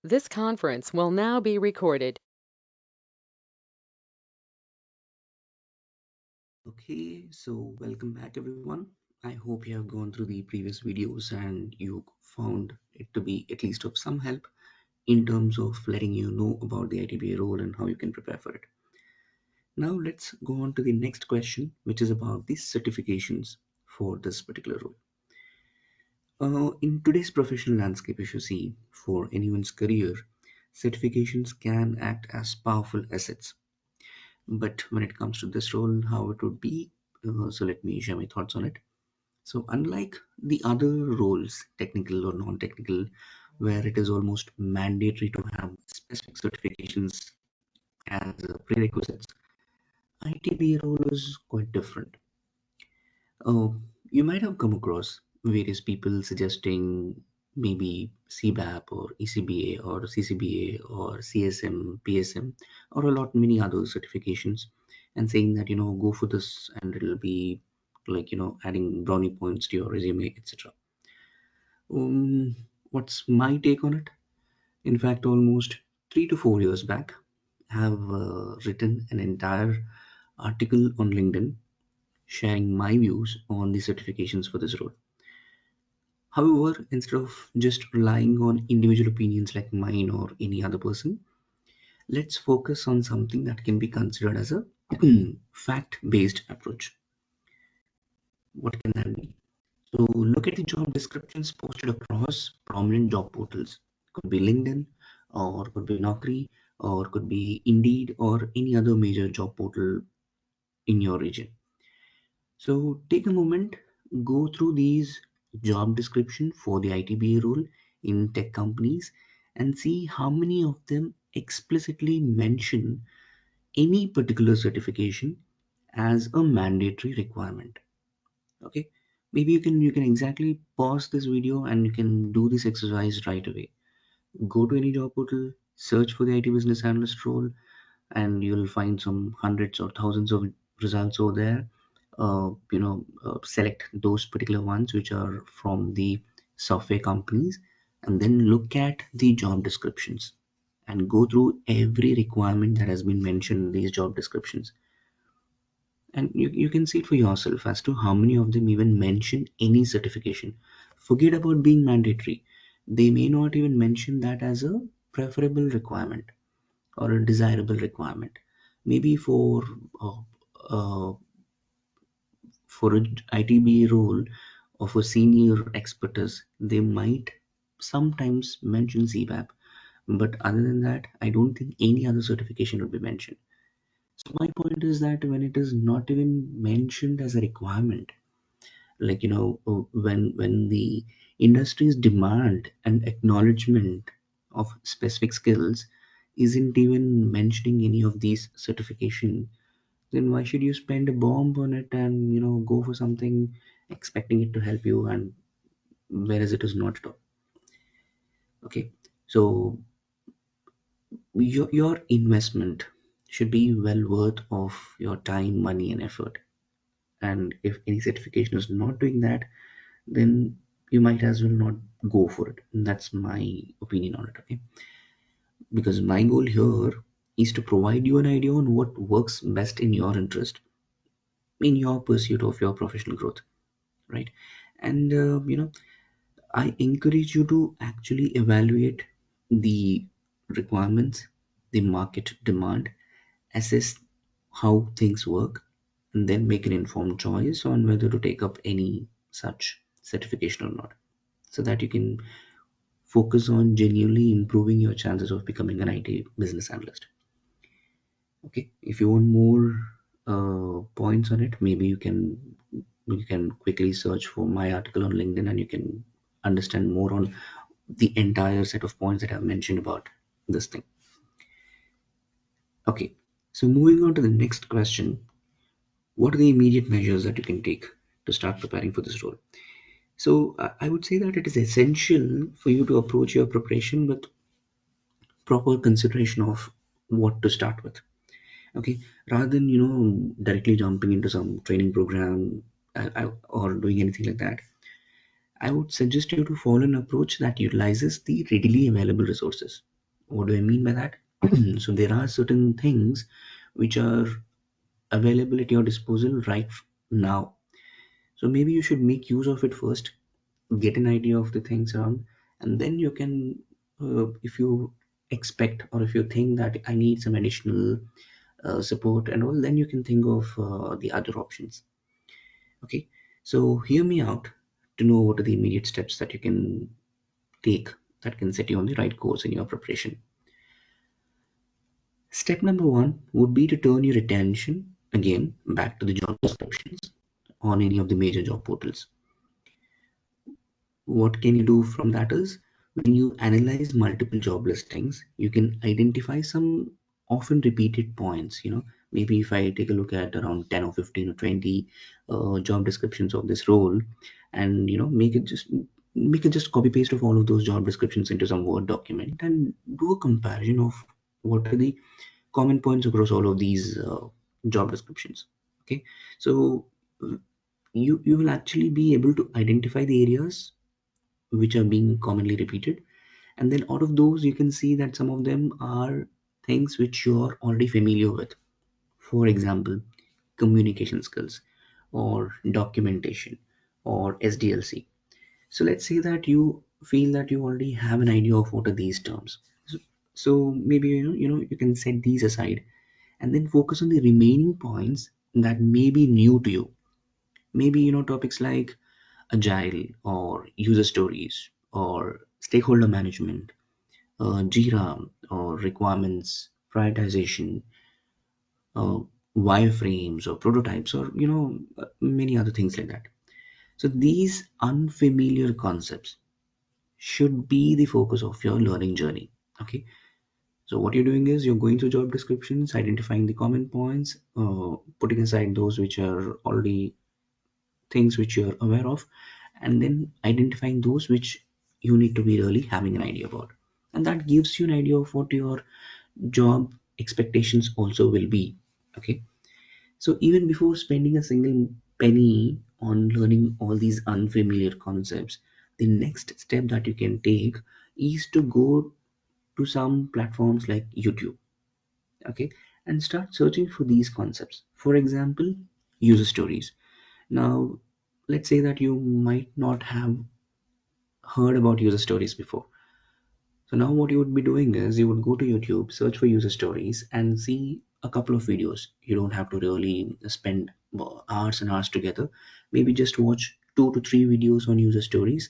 This conference will now be recorded. Okay, so welcome back everyone. I hope you have gone through the previous videos and you found it to be at least of some help in terms of letting you know about the ITBA role and how you can prepare for it. Now let's go on to the next question, which is about the certifications for this particular role. In today's professional landscape, if you see, for anyone's career, certifications can act as powerful assets. But when it comes to this role, how it would be, so let me share my thoughts on it. So, unlike the other roles, technical or non technical, where it is almost mandatory to have specific certifications as prerequisites, ITB role is quite different. Uh, you might have come across various people suggesting maybe CBAP or ECBA or CCBA or CSM, PSM, or a lot many other certifications, and saying that go for this and it'll be like adding brownie points to your resume, etc. Um, what's my take on it? In fact, almost 3 to 4 years back, I have written an entire article on LinkedIn sharing my views on the certifications for this role. However, instead of just relying on individual opinions like mine or any other person, let's focus on something that can be considered as a fact based approach. What can that be? So, look at the job descriptions posted across prominent job portals. Could be LinkedIn, or could be Naukri, or could be Indeed, or any other major job portal in your region. So take a moment, go through these job description for the ITBA role in tech companies and see how many of them explicitly mention any particular certification as a mandatory requirement. Okay, maybe you can exactly pause this video and you can do this exercise right away. Go to any job portal, search for the IT business analyst role, and you'll find some hundreds or thousands of results over there. Select those particular ones which are from the software companies, and then look at the job descriptions and go through every requirement that has been mentioned in these job descriptions. And you can see it for yourself as to how many of them even mention any certification. Forget about being mandatory. They may not even mention that as a preferable requirement or a desirable requirement. Maybe uh, uh, for an ITB role of a senior expertise, they might sometimes mention CBAP, but other than that, I don't think any other certification would be mentioned. So my point is that when it is not even mentioned as a requirement, like when the industry's demand and acknowledgement of specific skills isn't even mentioning any of these certification, then why should you spend a bomb on it and go for something expecting it to help you, and whereas it is not at all. Okay, so your investment should be well worth of your time, money and effort. And if any certification is not doing that, then you might as well not go for it. And that's my opinion on it. Okay, because my goal here is to provide you an idea on what works best in your interest, in your pursuit of your professional growth, right? And I encourage you to actually evaluate the requirements, the market demand, assess how things work, and then make an informed choice on whether to take up any such certification or not, so that you can focus on genuinely improving your chances of becoming an IT business analyst. Okay, if you want more points on it, maybe you can quickly search for my article on LinkedIn and you can understand more on the entire set of points that I've mentioned about this thing. Okay, so moving on to the next question, what are the immediate measures that you can take to start preparing for this role? So I would say that it is essential for you to approach your preparation with proper consideration of what to start with. Okay, rather than directly jumping into some training program or doing anything like that, I would suggest you to follow an approach that utilizes the readily available resources. What do I mean by that? So there are certain things which are available at your disposal right now. So maybe you should make use of it first, get an idea of the things around, and then you can, if you expect or if you think that I need some additional support and all, then you can think of the other options. Okay, so hear me out to know what are the immediate steps that you can take that can set you on the right course in your preparation. Step number one would be to turn your attention again back to the job descriptions on any of the major job portals. What can you do from that is, when you analyze multiple job listings, you can identify some often repeated points. Maybe if I take a look at around 10 or 15 or 20 job descriptions of this role, and make it just copy paste of all of those job descriptions into some Word document and do a comparison of what are the common points across all of these job descriptions. Okay, so you will actually be able to identify the areas which are being commonly repeated, and then out of those you can see that some of them are things which you're already familiar with. For example, communication skills or documentation or SDLC. So let's say that you feel that you already have an idea of what are these terms. So maybe you can set these aside and then focus on the remaining points that may be new to you. Maybe topics like agile or user stories or stakeholder management, Jira or requirements prioritization, uh, wireframes or prototypes, or many other things like that. So these unfamiliar concepts should be the focus of your learning journey. Okay, so what you're doing is you're going through job descriptions, identifying the common points, putting aside those which are already things which you're aware of, and then identifying those which you need to be really having an idea about. And that gives you an idea of what your job expectations also will be. Okay, so even before spending a single penny on learning all these unfamiliar concepts, the next step that you can take is to go to some platforms like YouTube. Okay, and start searching for these concepts. For example, user stories. Now, let's say that you might not have heard about user stories before. So now what you would be doing is you would go to YouTube, search for user stories, and see a couple of videos. You don't have to really spend hours and hours together. Maybe just watch 2 to 3 videos on user stories.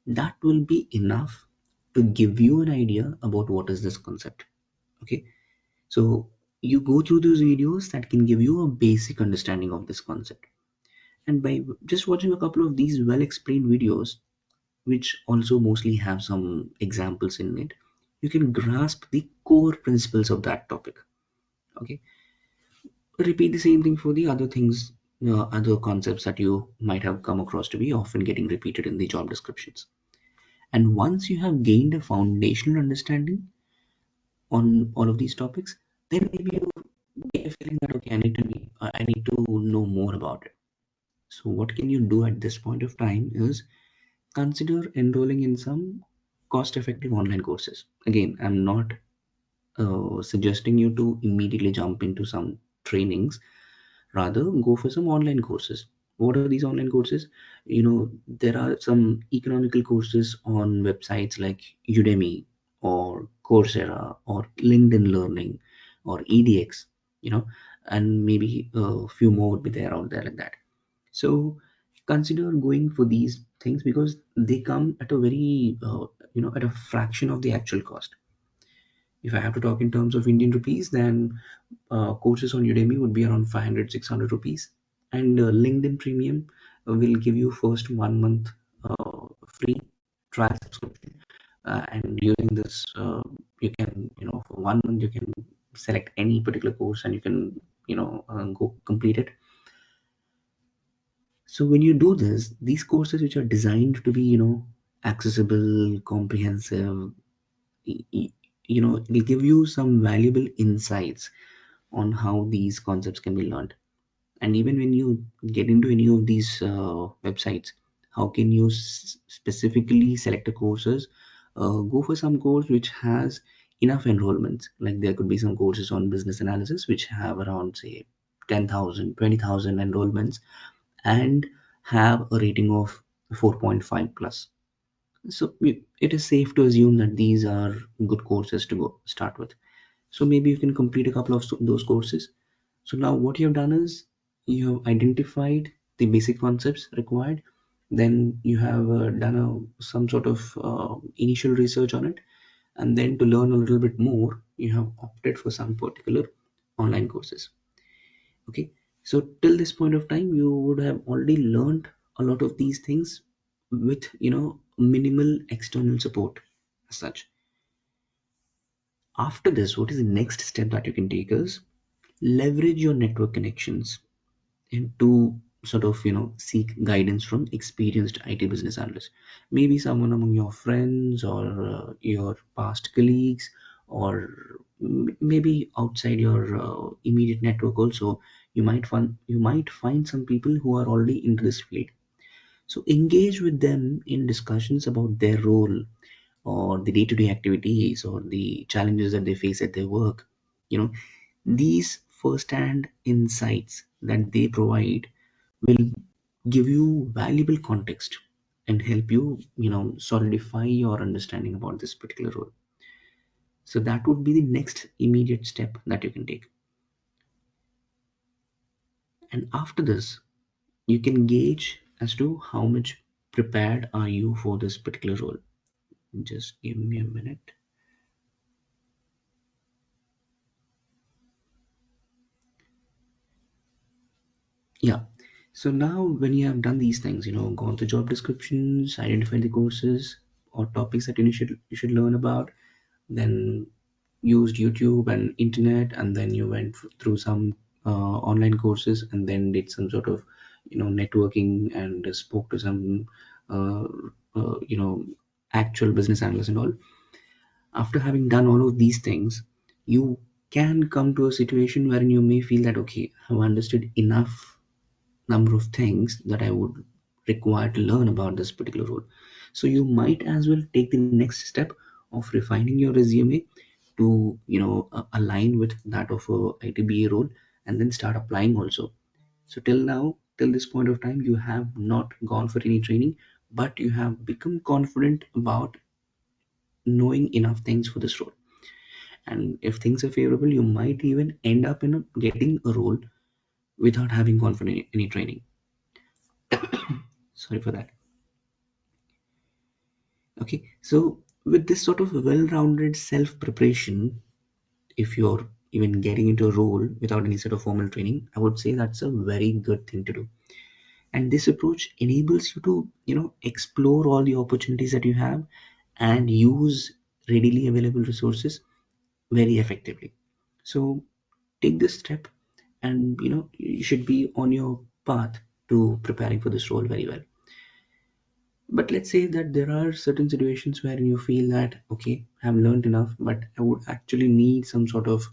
That will be enough to give you an idea about what is this concept. Okay, so you go through those videos that can give you a basic understanding of this concept. And by just watching a couple of these well explained videos, which also mostly have some examples in it, you can grasp the core principles of that topic. Okay, repeat the same thing for the other things, other concepts that you might have come across to be often getting repeated in the job descriptions. And once you have gained a foundational understanding on all of these topics, then maybe you get a feeling that okay, I need to know more about it. So what can you do at this point of time is consider enrolling in some cost effective online courses. Again, I'm not suggesting you to immediately jump into some trainings. Rather, go for some online courses. What are these online courses? There are some economical courses on websites like Udemy or Coursera or LinkedIn Learning or EDX, you know, and maybe a few more would be there out there like that. So consider going for these things because they come at a very, at a fraction of the actual cost. If I have to talk in terms of Indian rupees, then courses on Udemy would be around 500, 600 rupees. And LinkedIn Premium will give you first 1 month free trial subscription. And using this, you can, for 1 month, you can select any particular course and you can, go complete it. So when you do this, these courses which are designed to be, accessible, comprehensive, y- y- it'll give you some valuable insights on how these concepts can be learned. And even when you get into any of these websites, how can you specifically select the courses? Go for some course which has enough enrollments. Like there could be some courses on business analysis which have around say 10,000, 20,000 enrollments and have a rating of 4.5 plus. So it is safe to assume that these are good courses to go start with. So maybe you can complete a couple of those courses. So now what you have done is you have identified the basic concepts required. Then you have done some sort of initial research on it, and then to learn a little bit more, you have opted for some particular online courses. Okay, so till this point of time, you would have already learned a lot of these things with minimal external support as such. After this, what is the next step that you can take is leverage your network connections and to sort of seek guidance from experienced IT business analysts, maybe someone among your friends or your past colleagues, or maybe outside your immediate network also. You might find some people who are already into this field, so engage with them in discussions about their role or the day-to-day activities or the challenges that they face at their work. you know these first-hand insights that they provide will give you valuable context and help you solidify your understanding about this particular role. So that would be the next immediate step that you can take. And after this, you can gauge as to how much prepared are you for this particular role. Just give me a minute. Yeah. So now when you have done these things, gone through job descriptions, identified the courses or topics that you should learn about, then used YouTube and internet, and then you went through some online courses, and then did some sort of networking and spoke to some uh, actual business analysts and all. After having done all of these things, you can come to a situation wherein you may feel that okay, I've understood enough number of things that I would require to learn about this particular role. So you might as well take the next step of refining your resume to align with that of a ITBA role, and then start applying also. So till now, till this point of time, you have not gone for any training, but you have become confident about knowing enough things for this role. And if things are favorable, you might even end up getting a role without having gone for any training. Sorry for that. Okay, so with this sort of well-rounded self-preparation, if you're even getting into a role without any sort of formal training, I would say that's a very good thing to do. And this approach enables you to, explore all the opportunities that you have and use readily available resources very effectively. So take this step, and you should be on your path to preparing for this role very well. But let's say that there are certain situations where you feel that okay, I've learned enough, but I would actually need some sort of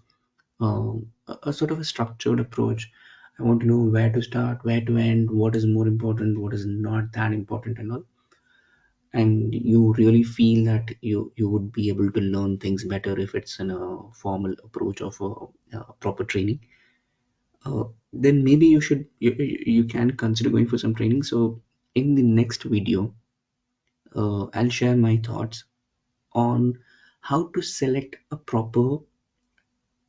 a sort of a structured approach. I want to know where to start, where to end, what is more important, what is not that important, and all. And you really feel that you would be able to learn things better if it's in a formal approach of a proper training. Then maybe you can consider going for some training. So in the next video, I'll share my thoughts on how to select a proper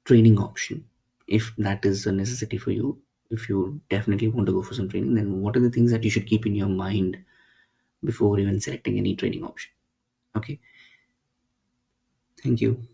training option, if that is a necessity for you. If you definitely want to go for some training, then what are the things that you should keep in your mind before even selecting any training option? Okay, thank you.